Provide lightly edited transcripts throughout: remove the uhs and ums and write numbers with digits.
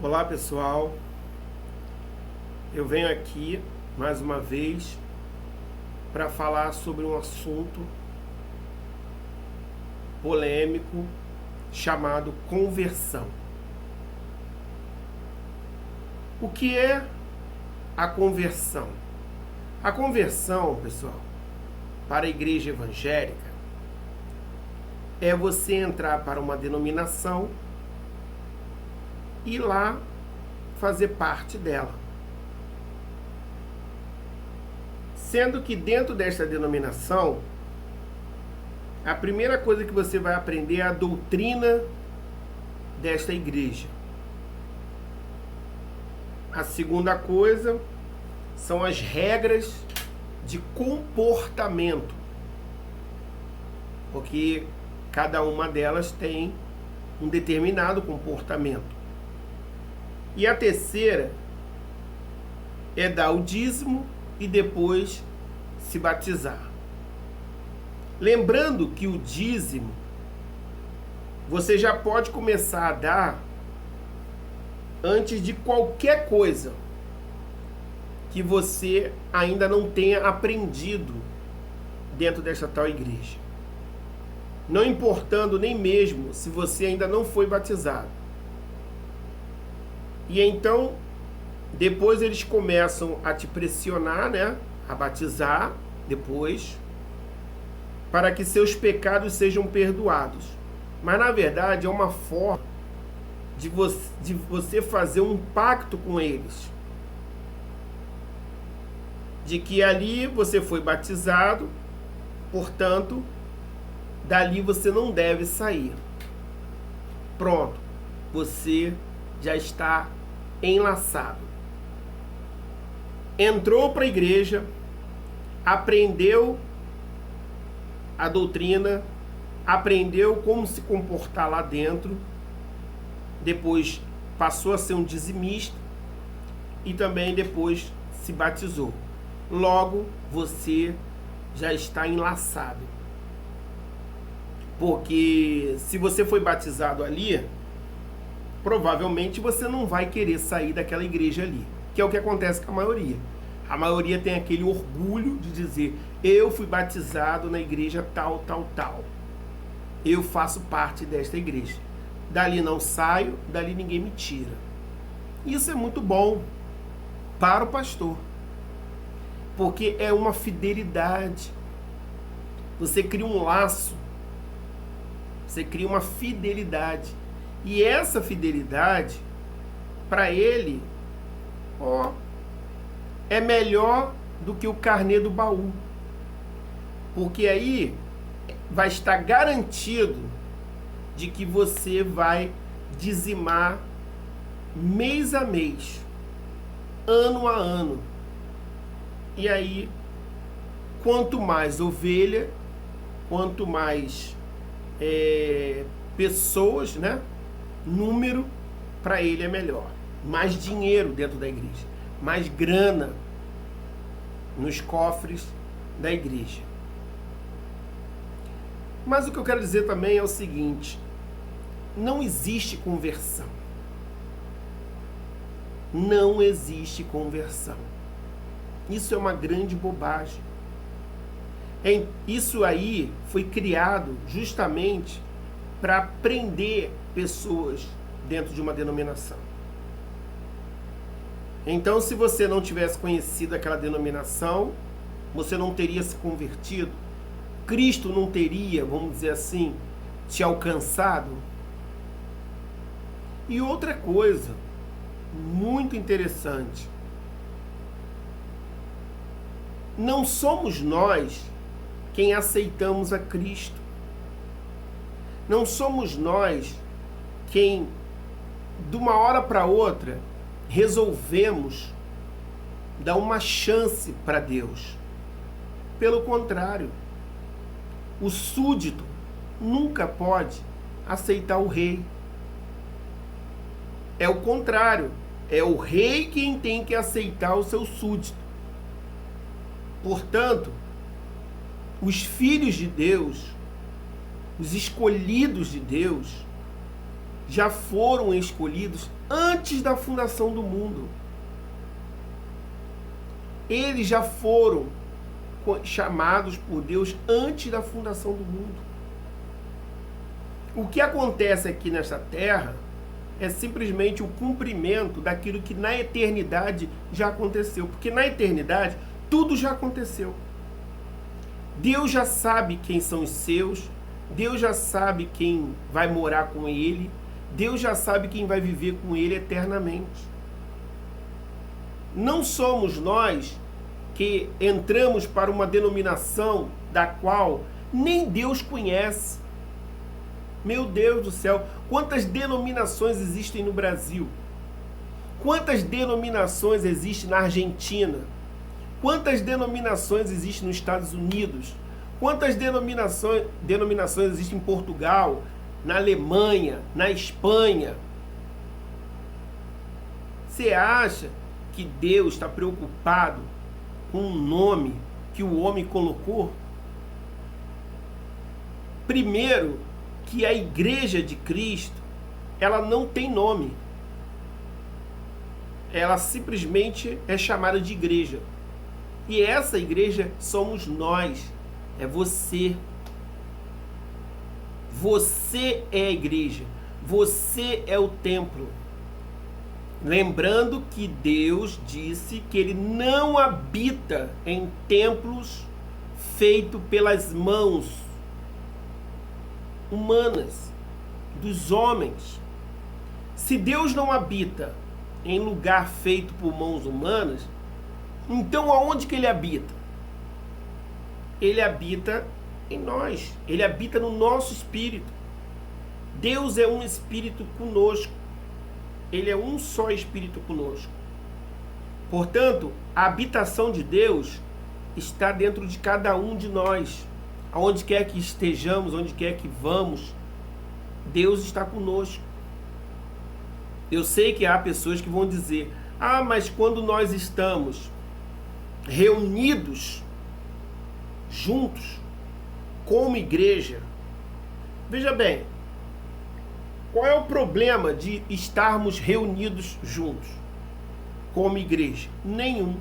Olá pessoal, eu venho aqui mais uma vez para falar sobre um assunto polêmico chamado conversão. O que é a conversão? A conversão, pessoal, para a igreja evangélica é você entrar para uma denominação e lá fazer parte dela. Sendo que dentro desta denominação, a primeira coisa que você vai aprender é a doutrina desta igreja. A segunda coisa são as regras de comportamento, porque cada uma delas tem um determinado comportamento. E a terceira é dar o dízimo e depois se batizar. Lembrando que o dízimo você já pode começar a dar antes de qualquer coisa que você ainda não tenha aprendido dentro desta tal igreja. Não importando nem mesmo se você ainda não foi batizado. E então, depois eles começam a te pressionar, né? A batizar depois, para que seus pecados sejam perdoados. Mas na verdade é uma forma de você fazer um pacto com eles. De que ali você foi batizado, portanto, dali você não deve sair. Pronto, você já está enlaçado. Entrou para a igreja, aprendeu a doutrina, aprendeu como se comportar lá dentro, depois passou a ser um dizimista e também depois se batizou. Logo, você já está enlaçado. Porque se você foi batizado ali, provavelmente você não vai querer sair daquela igreja ali, que é o que acontece com a maioria. A maioria tem aquele orgulho de dizer: eu fui batizado na igreja tal, tal, tal. Eu faço parte desta igreja. Dali não saio, dali ninguém me tira. Isso é muito bom para o pastor, porque é uma fidelidade. Você cria um laço, você cria uma fidelidade. E essa fidelidade, para ele, é melhor do que o carnê do baú. Porque aí vai estar garantido de que você vai dizimar mês a mês, ano a ano. E aí, quanto mais ovelha, quanto mais pessoas, né? Número, para ele é melhor. Mais dinheiro dentro da igreja, mais grana nos cofres da igreja. Mas o que eu quero dizer também é o seguinte: não existe conversão. Não existe conversão. Isso é uma grande bobagem. Isso aí foi criado justamente para prender pessoas dentro de uma denominação. Então, se você não tivesse conhecido aquela denominação, você não teria se convertido, Cristo não teria, vamos dizer assim, te alcançado. E outra coisa muito interessante: não somos nós quem aceitamos a Cristo. Não somos nós quem, de uma hora para outra, resolvemos dar uma chance para Deus. Pelo contrário, o súdito nunca pode aceitar o rei. É o contrário, é o rei quem tem que aceitar o seu súdito. Portanto, os filhos de Deus, os escolhidos de Deus, já foram escolhidos antes da fundação do mundo. Eles já foram chamados por Deus antes da fundação do mundo. O que acontece aqui nesta terra é simplesmente o cumprimento daquilo que na eternidade já aconteceu. Porque na eternidade tudo já aconteceu. Deus já sabe quem são os seus, Deus já sabe quem vai morar com Ele, Deus já sabe quem vai viver com Ele eternamente. Não somos nós que entramos para uma denominação da qual nem Deus conhece. Meu Deus do céu, quantas denominações existem no Brasil? Quantas denominações existem na Argentina? Quantas denominações existem nos Estados Unidos? Quantas denominações existem em Portugal, na Alemanha, na Espanha? Você acha que Deus está preocupado com um nome que o homem colocou? Primeiro, que a Igreja de Cristo, ela não tem nome. Ela simplesmente é chamada de igreja. E essa igreja somos nós. É você. Você é a igreja. Você é o templo. Lembrando que Deus disse que Ele não habita em templos feitos pelas mãos humanas, dos homens. Se Deus não habita em lugar feito por mãos humanas, então aonde que Ele habita? Ele habita em nós. Ele habita no nosso espírito. Deus é um espírito conosco. Ele é um só espírito conosco. Portanto, a habitação de Deus está dentro de cada um de nós. Aonde quer que estejamos, onde quer que vamos, Deus está conosco. Eu sei que há pessoas que vão dizer: ah, mas quando nós estamos reunidos, juntos, como igreja, veja bem, qual é o problema de estarmos reunidos juntos, como igreja? Nenhum.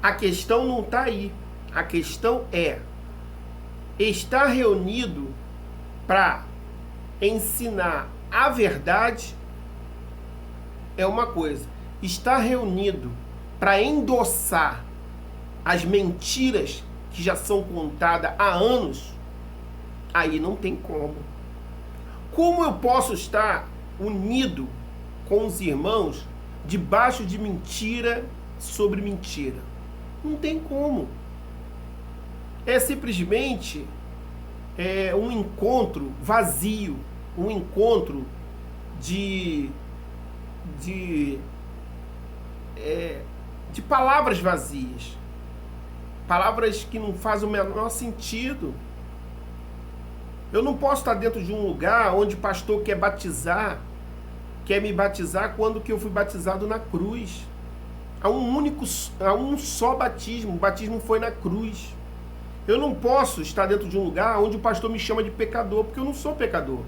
A questão não está aí. A questão é estar reunido para ensinar a verdade é uma coisa. Estar reunido para endossar as mentiras que já são contadas há anos, aí não tem como. Como eu posso estar unido com os irmãos debaixo de mentira sobre mentira? Não tem como. É simplesmente um encontro vazio, um encontro de palavras vazias, palavras que não fazem o menor sentido. Eu não posso estar dentro de um lugar onde o pastor quer me batizar quando que eu fui batizado na cruz. Há um só batismo, o batismo foi na cruz. Eu não posso estar dentro de um lugar onde o pastor me chama de pecador, porque eu não sou pecador.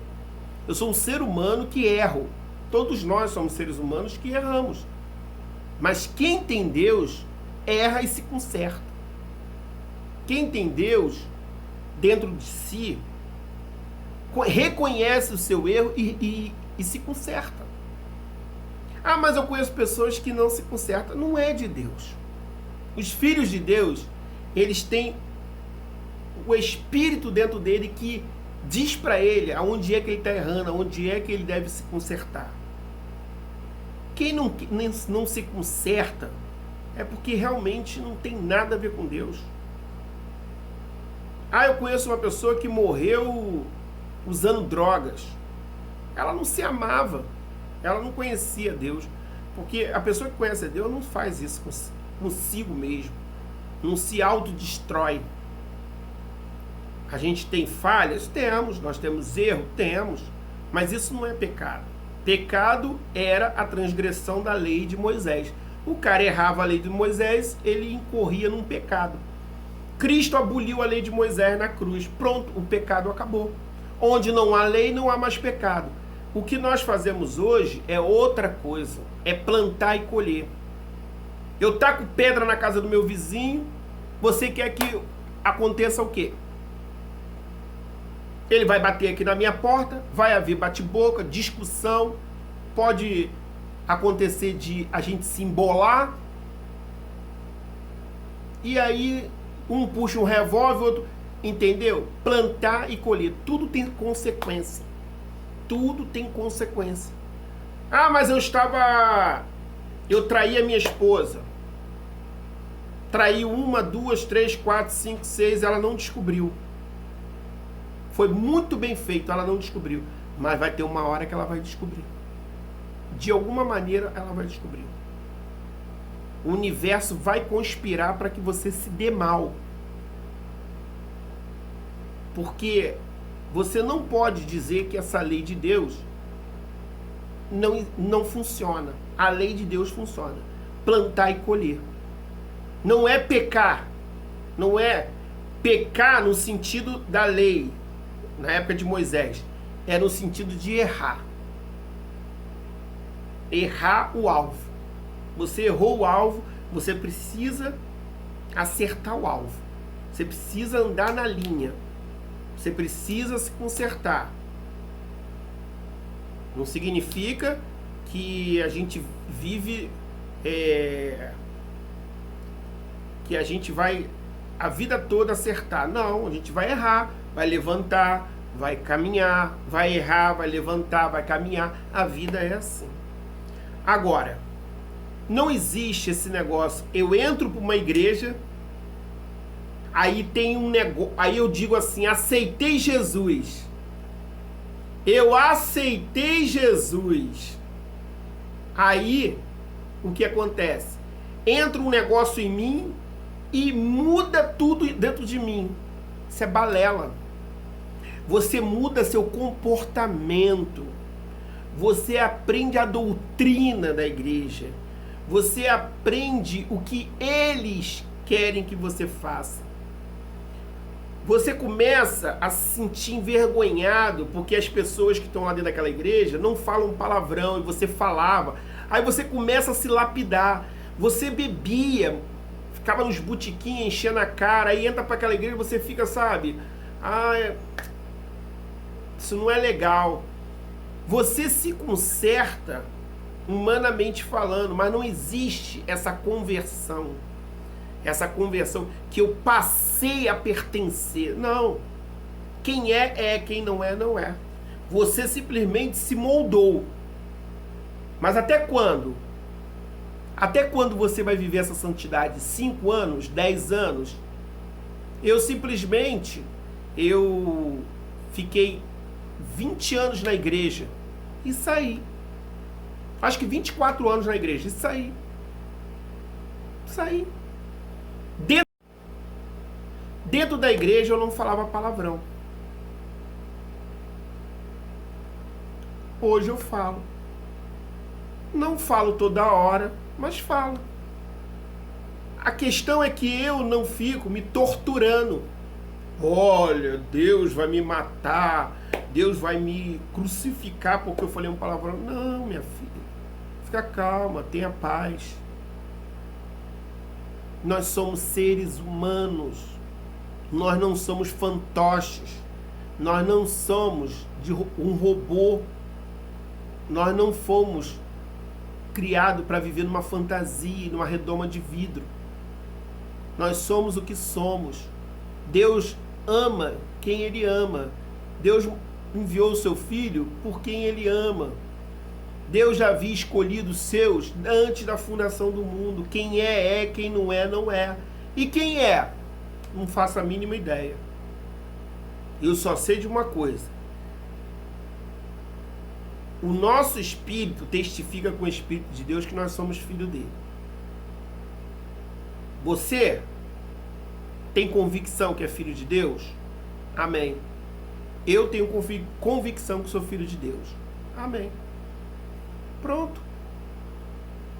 Eu sou um ser humano que erro. Todos nós somos seres humanos que erramos. Mas quem tem Deus, erra e se conserta. Quem tem Deus dentro de si, reconhece o seu erro e se conserta. Ah, mas eu conheço pessoas que não se consertam. Não é de Deus. Os filhos de Deus, eles têm o Espírito dentro dele que diz para ele aonde é que ele está errando, aonde é que ele deve se consertar. Quem não se conserta é porque realmente não tem nada a ver com Deus. Ah, eu conheço uma pessoa que morreu usando drogas. Ela não se amava, ela não conhecia Deus. Porque a pessoa que conhece a Deus não faz isso consigo mesmo, não se autodestrói. A gente tem falhas? Temos. Nós temos erro? Temos. Mas isso não é pecado. Pecado era a transgressão da lei de Moisés. O cara errava a lei de Moisés, ele incorria num pecado. Cristo aboliu a lei de Moisés na cruz. Pronto, o pecado acabou. Onde não há lei, não há mais pecado. O que nós fazemos hoje é outra coisa, é plantar e colher. Eu taco pedra na casa do meu vizinho, você quer que aconteça o quê? Ele vai bater aqui na minha porta, vai haver bate-boca, discussão, pode acontecer de a gente se embolar, e aí um puxa um revólver, outro... Entendeu? Plantar e colher, tudo tem consequência. Tudo tem consequência. Ah, mas eu traí a minha esposa. Traí 1, 2, 3, 4, 5, 6, ela não descobriu. Foi muito bem feito, ela não descobriu. Mas vai ter uma hora que ela vai descobrir. De alguma maneira ela vai descobrir. O universo vai conspirar para que você se dê mal. Porque você não pode dizer que essa lei de Deus não funciona. A lei de Deus funciona. Plantar e colher. Não é pecar. Não é pecar no sentido da lei, na época de Moisés. É no sentido de errar. Errar o alvo. Você errou o alvo, você precisa acertar o alvo. Você precisa andar na linha. Você precisa se consertar. Não significa que a gente vive... que a gente vai a vida toda acertar. Não, a gente vai errar, vai levantar, vai caminhar, vai errar, vai levantar, vai caminhar. A vida é assim. Agora, não existe esse negócio. Eu entro para uma igreja... Aí tem um negócio, aí eu digo assim, aceitei Jesus. Eu aceitei Jesus. Aí, o que acontece? Entra um negócio em mim e muda tudo dentro de mim. Isso é balela. Você muda seu comportamento. Você aprende a doutrina da igreja. Você aprende o que eles querem que você faça. Você começa a se sentir envergonhado porque as pessoas que estão lá dentro daquela igreja não falam palavrão e você falava. Aí você começa a se lapidar. Você bebia, ficava nos botiquinhos enchendo a cara, aí entra para aquela igreja e você fica, sabe? Isso não é legal. Você se conserta humanamente falando, mas não existe essa conversão. Essa conversão que eu passei a pertencer. Não. Quem é, quem não é, não é. Você simplesmente se moldou. Mas até quando? Até quando você vai viver essa santidade? 5 anos? 10 anos? Eu fiquei 20 anos na igreja e saí. Acho que 24 anos na igreja e saí. Saí. Dentro da igreja eu não falava palavrão. Hoje eu falo. Não falo toda hora, mas falo. A questão é que eu não fico me torturando. Olha, Deus vai me matar, Deus vai me crucificar porque eu falei um palavrão. Não, minha filha. Fica calma, tenha paz. Nós somos seres humanos. Nós não somos fantoches. Nós não somos um robô. Nós não fomos criados para viver numa fantasia, numa redoma de vidro. Nós somos o que somos. Deus ama quem Ele ama. Deus enviou o seu Filho por quem Ele ama. Deus já havia escolhido os seus antes da fundação do mundo. Quem é, quem não é, não é. E quem é? Não faço a mínima ideia. Eu só sei de uma coisa. O nosso espírito testifica com o Espírito de Deus que nós somos filho dele. Você tem convicção que é filho de Deus? Amém. Eu tenho convicção que sou filho de Deus. Amém. Pronto.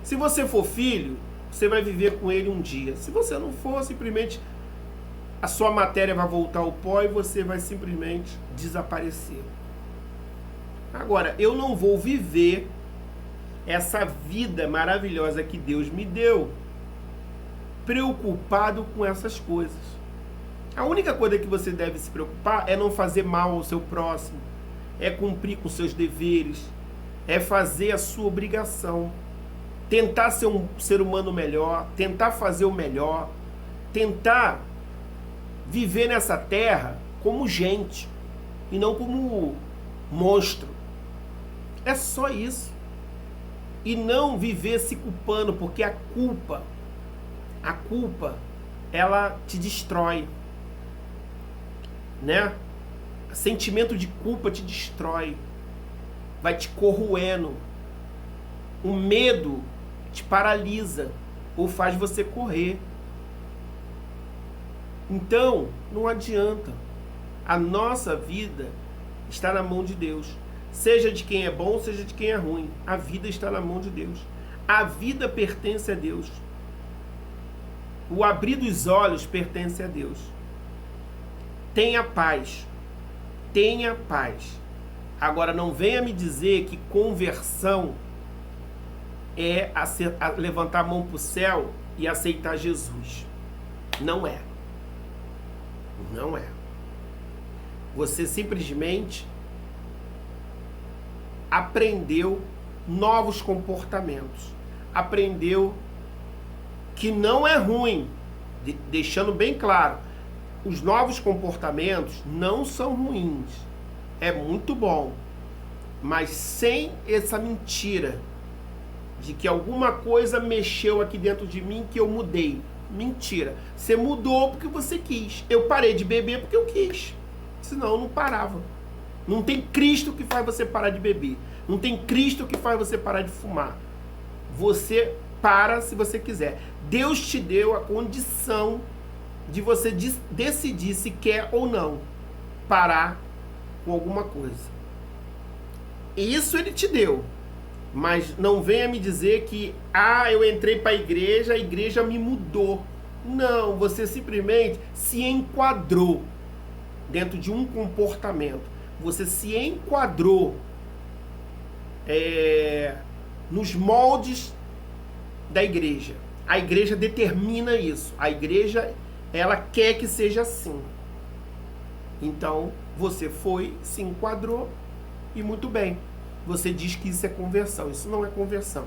Se você for filho, você vai viver com ele um dia. Se você não for, simplesmente a sua matéria vai voltar ao pó e você vai simplesmente desaparecer. Agora, eu não vou viver essa vida maravilhosa que Deus me deu preocupado com essas coisas. A única coisa que você deve se preocupar é não fazer mal ao seu próximo, é cumprir com seus deveres, é fazer a sua obrigação, tentar ser um ser humano melhor, tentar fazer o melhor, tentar viver nessa terra como gente e não como monstro. É só isso. E não viver se culpando, porque a culpa, ela te destrói, né? O sentimento de culpa te destrói, vai te corroendo. O medo te paralisa ou faz você correr. Então, não adianta. A nossa vida está na mão de Deus. Seja de quem é bom, seja de quem é ruim. A vida está na mão de Deus. A vida pertence a Deus. O abrir dos olhos pertence a Deus. Tenha paz. Tenha paz. Agora, não venha me dizer que conversão é levantar a mão para o céu e aceitar Jesus. Não é. Não é. Você simplesmente aprendeu novos comportamentos. Aprendeu que não é ruim. Deixando bem claro, os novos comportamentos não são ruins. É muito bom. Mas sem essa mentira de que alguma coisa mexeu aqui dentro de mim que eu mudei. Mentira. Você mudou porque você quis. Eu parei de beber porque eu quis. Senão eu não parava. Não tem Cristo que faz você parar de beber. Não tem Cristo que faz você parar de fumar. Você para se você quiser. Deus te deu a condição de você decidir se quer ou não parar com alguma coisa. Isso Ele te deu. Mas não venha me dizer que eu entrei para a igreja me mudou. Não, você simplesmente se enquadrou dentro de um comportamento. Você se enquadrou nos moldes da igreja. A igreja determina isso. A igreja, ela quer que seja assim. Então, você foi, se enquadrou e muito bem. Você diz que isso é conversão. Isso não é conversão.